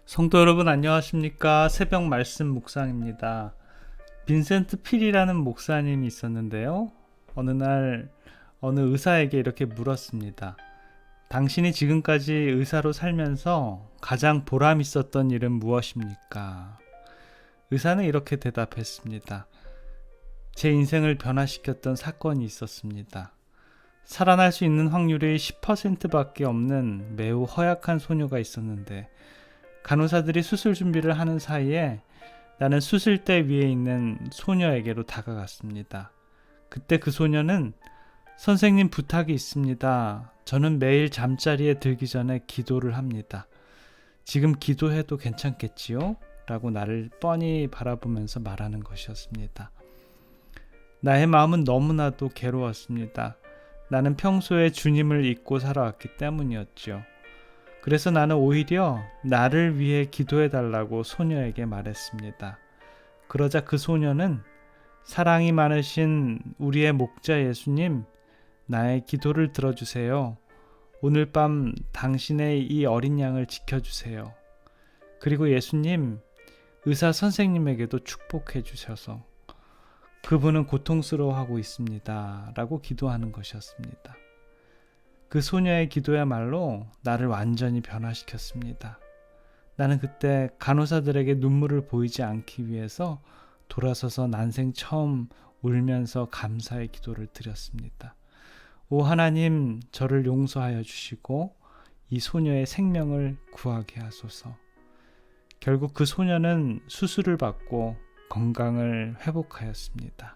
성도 여러분 안녕하십니까? 새벽 말씀 묵상입니다. 빈센트 필이라는 목사님이 있었는데요. 어느 날 어느 의사에게 이렇게 물었습니다. 당신이 지금까지 의사로 살면서 가장 보람 있었던 일은 무엇입니까? 의사는 이렇게 대답했습니다. 제 인생을 변화시켰던 사건이 있었습니다. 살아날 수 있는 확률이 10%밖에 없는 매우 허약한 소녀가 있었는데 간호사들이 수술 준비를 하는 사이에 나는 수술대 위에 있는 소녀에게로 다가갔습니다. 그때 그 소녀는 선생님 부탁이 있습니다. 저는 매일 잠자리에 들기 전에 기도를 합니다. 지금 기도해도 괜찮겠지요? 라고 나를 뻔히 바라보면서 말하는 것이었습니다. 나의 마음은 너무나도 괴로웠습니다. 나는 평소에 주님을 잊고 살아왔기 때문이었죠. 그래서 나는 오히려 나를 위해 기도해달라고 소녀에게 말했습니다. 그러자 그 소녀는 사랑이 많으신 우리의 목자 예수님, 나의 기도를 들어주세요. 오늘 밤 당신의 이 어린 양을 지켜주세요. 그리고 예수님, 의사 선생님에게도 축복해 주셔서 그분은 고통스러워하고 있습니다. 라고 기도하는 것이었습니다. 그 소녀의 기도야말로 나를 완전히 변화시켰습니다. 나는 그때 간호사들에게 눈물을 보이지 않기 위해서 돌아서서 난생 처음 울면서 감사의 기도를 드렸습니다. 오 하나님, 저를 용서하여 주시고 이 소녀의 생명을 구하게 하소서. 결국 그 소녀는 수술을 받고 건강을 회복하였습니다.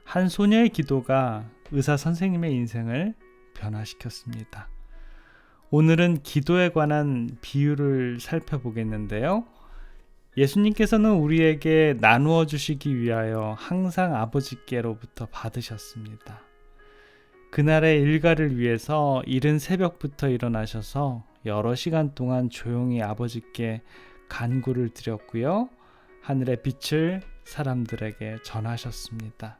한 소녀의 기도가 의사 선생님의 인생을 변화시켰습니다. 오늘은 기도에 관한 비유를 살펴보겠는데요. 예수님께서는 우리에게 나누어 주시기 위하여 항상 아버지께로부터 받으셨습니다. 그날의 일과를 위해서 이른 새벽부터 일어나셔서 여러 시간 동안 조용히 아버지께 간구를 드렸고요. 하늘의 빛을 사람들에게 전하셨습니다.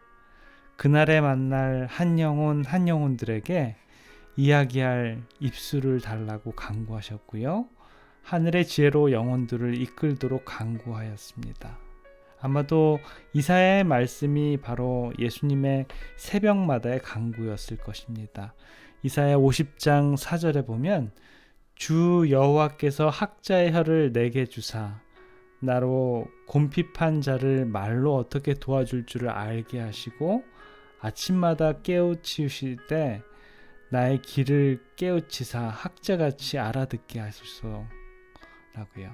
그날에 만날 한 영혼들에게 이야기할 입술을 달라고 간구하셨고요. 하늘의 지혜로 영혼들을 이끌도록 간구하였습니다. 아마도 이사야의 말씀이 바로 예수님의 새벽마다의 간구였을 것입니다. 이사야 50장 4절에 보면 주 여호와께서 학자의 혀를 내게 주사 나로 곰핍한 자를 말로 어떻게 도와줄 줄을 알게 하시고 아침마다 깨우치실 때 나의 길을 깨우치사 학자같이 알아듣게 하소서 라고요.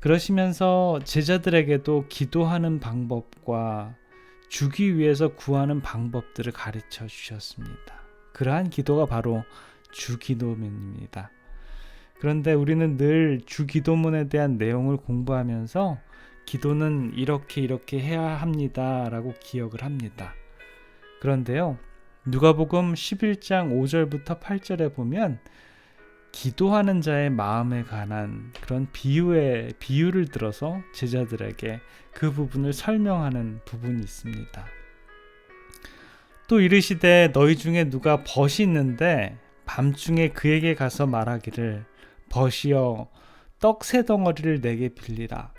그러시면서 제자들에게도 기도하는 방법과 주기 위해서 구하는 방법들을 가르쳐 주셨습니다. 그러한 기도가 바로 주기도문입니다. 그런데 우리는 늘 주기도문에 대한 내용을 공부하면서 기도는 이렇게 해야 합니다 라고 기억을 합니다. 그런데요, 누가복음 11장 5절부터 8절에 보면 기도하는 자의 마음에 관한 그런 비유를 들어서 제자들에게 그 부분을 설명하는 부분이 있습니다. 또 이르시되 너희 중에 누가 벗이 있는데 밤중에 그에게 가서 말하기를 벗이여 떡 세 덩어리를 내게 빌리라.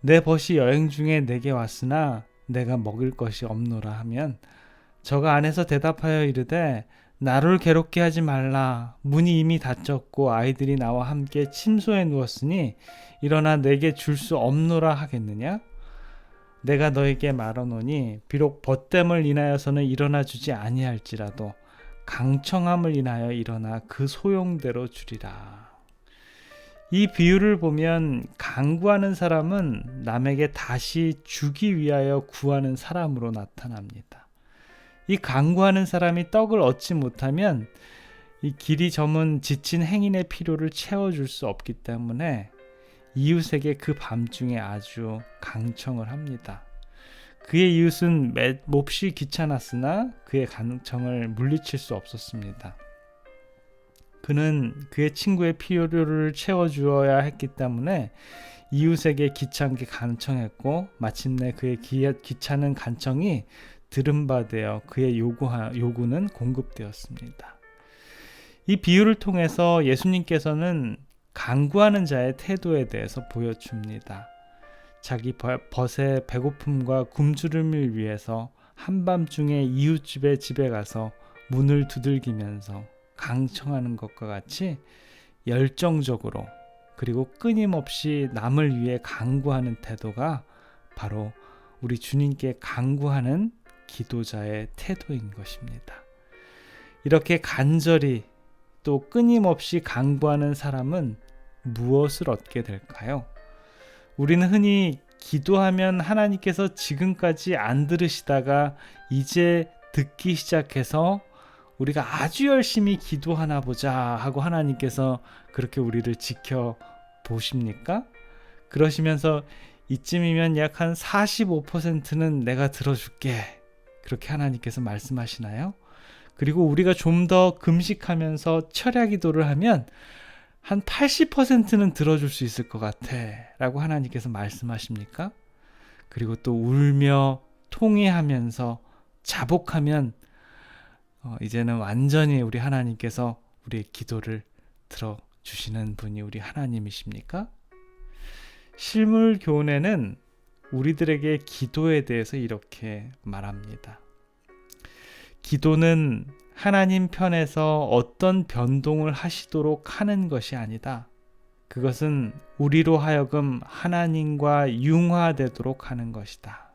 내 벗이 여행 중에 내게 왔으나 내가 먹을 것이 없노라 하면 저가 안에서 대답하여 이르되 나를 괴롭게 하지 말라. 문이 이미 닫혔고 아이들이 나와 함께 침소에 누웠으니 일어나 내게 줄 수 없노라 하겠느냐? 내가 너에게 말하노니 비록 벗됨을 인하여서는 일어나 주지 아니할지라도 강청함을 인하여 일어나 그 소용대로 주리라. 이 비유를 보면 간구하는 사람은 남에게 다시 주기 위하여 구하는 사람으로 나타납니다. 이 간구하는 사람이 떡을 얻지 못하면 이 길이 저문 지친 행인의 필요를 채워줄 수 없기 때문에 이웃에게 그 밤중에 아주 강청을 합니다. 그의 이웃은 몹시 귀찮았으나 그의 강청을 물리칠 수 없었습니다. 그는 그의 친구의 필요를 채워주어야 했기 때문에 이웃에게 귀찮게 간청했고 마침내 그의 귀찮은 간청이 들은 바 되어 그의 요구는 공급되었습니다. 이 비유를 통해서 예수님께서는 간구하는 자의 태도에 대해서 보여줍니다. 자기 벗의 배고픔과 굶주림을 위해서 한밤중에 이웃집의 집에 가서 문을 두들기면서 강청하는 것과 같이 열정적으로 그리고 끊임없이 남을 위해 간구하는 태도가 바로 우리 주님께 간구하는 기도자의 태도인 것입니다. 이렇게 간절히 또 끊임없이 간구하는 사람은 무엇을 얻게 될까요? 우리는 흔히 기도하면 하나님께서 지금까지 안 들으시다가 이제 듣기 시작해서 우리가 아주 열심히 기도하나 보자 하고 하나님께서 그렇게 우리를 지켜보십니까? 그러시면서 이쯤이면 약 한 45%는 내가 들어줄게, 그렇게 하나님께서 말씀하시나요? 그리고 우리가 좀 더 금식하면서 철야 기도를 하면 한 80%는 들어줄 수 있을 것 같아 라고 하나님께서 말씀하십니까? 그리고 또 울며 통회하면서 자복하면 이제는 완전히 우리 하나님께서 우리의 기도를 들어주시는 분이 우리 하나님이십니까? 실물 교훈에는 우리들에게 기도에 대해서 이렇게 말합니다. 기도는 하나님 편에서 어떤 변동을 하시도록 하는 것이 아니다. 그것은 우리로 하여금 하나님과 융화되도록 하는 것이다.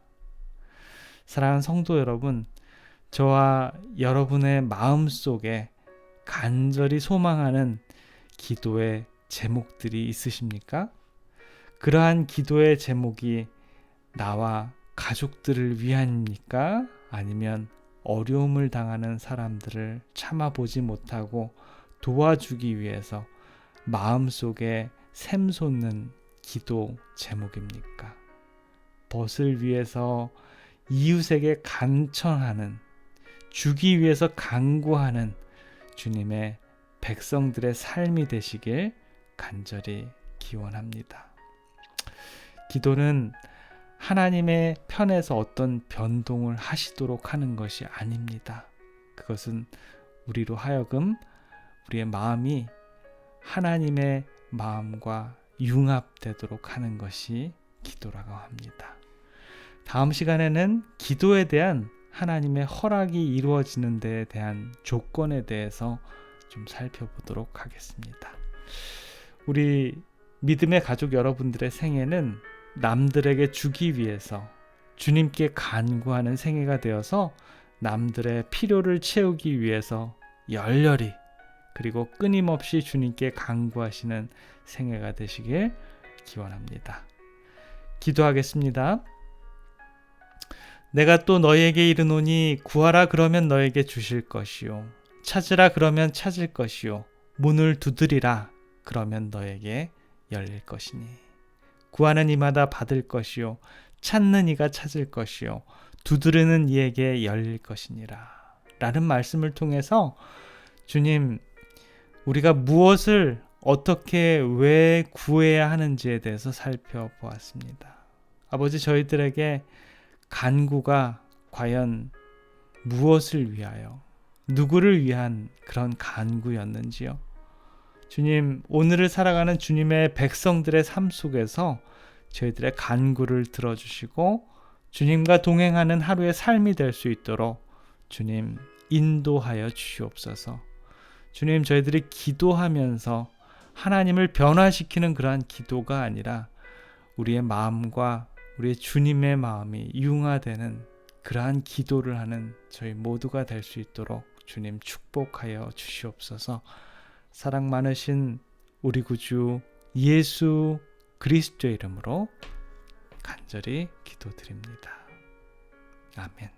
사랑하는 성도 여러분, 저와 여러분의 마음속에 간절히 소망하는 기도의 제목들이 있으십니까? 그러한 기도의 제목이 나와 가족들을 위함입니까? 아니면 어려움을 당하는 사람들을 참아보지 못하고 도와주기 위해서 마음속에 샘솟는 기도 제목입니까? 벗을 위해서 이웃에게 간청하는, 주기 위해서 간구하는 주님의 백성들의 삶이 되시길 간절히 기원합니다. 기도는 하나님의 편에서 어떤 변동을 하시도록 하는 것이 아닙니다. 그것은 우리로 하여금 우리의 마음이 하나님의 마음과 융합되도록 하는 것이 기도라고 합니다. 다음 시간에는 기도에 대한 하나님의 허락이 이루어지는 데에 대한 조건에 대해서 좀 살펴보도록 하겠습니다. 우리 믿음의 가족 여러분들의 생애는 남들에게 주기 위해서 주님께 간구하는 생애가 되어서 남들의 필요를 채우기 위해서 열렬히 그리고 끊임없이 주님께 간구하시는 생애가 되시길 기원합니다. 기도하겠습니다. 내가 또 너희에게 이르노니 구하라 그러면 너에게 주실 것이요 찾으라 그러면 찾을 것이요 문을 두드리라 그러면 너에게 열릴 것이니 구하는 이마다 받을 것이요 찾는 이가 찾을 것이요 두드리는 이에게 열릴 것이니라 라는 말씀을 통해서 주님, 우리가 무엇을 어떻게 왜 구해야 하는지에 대해서 살펴보았습니다. 아버지, 저희들에게 간구가 과연 무엇을 위하여, 누구를 위한 그런 간구였는지요. 주님, 오늘을 살아가는 주님의 백성들의 삶 속에서 저희들의 간구를 들어주시고 주님과 동행하는 하루의 삶이 될 수 있도록 주님 인도하여 주시옵소서. 주님, 저희들이 기도하면서 하나님을 변화시키는 그러한 기도가 아니라 우리의 마음과 우리의 주님의 마음이 융화되는 그러한 기도를 하는 저희 모두가 될 수 있도록 주님 축복하여 주시옵소서. 사랑 많으신 우리 구주 예수 그리스도의 이름으로 간절히 기도드립니다. 아멘.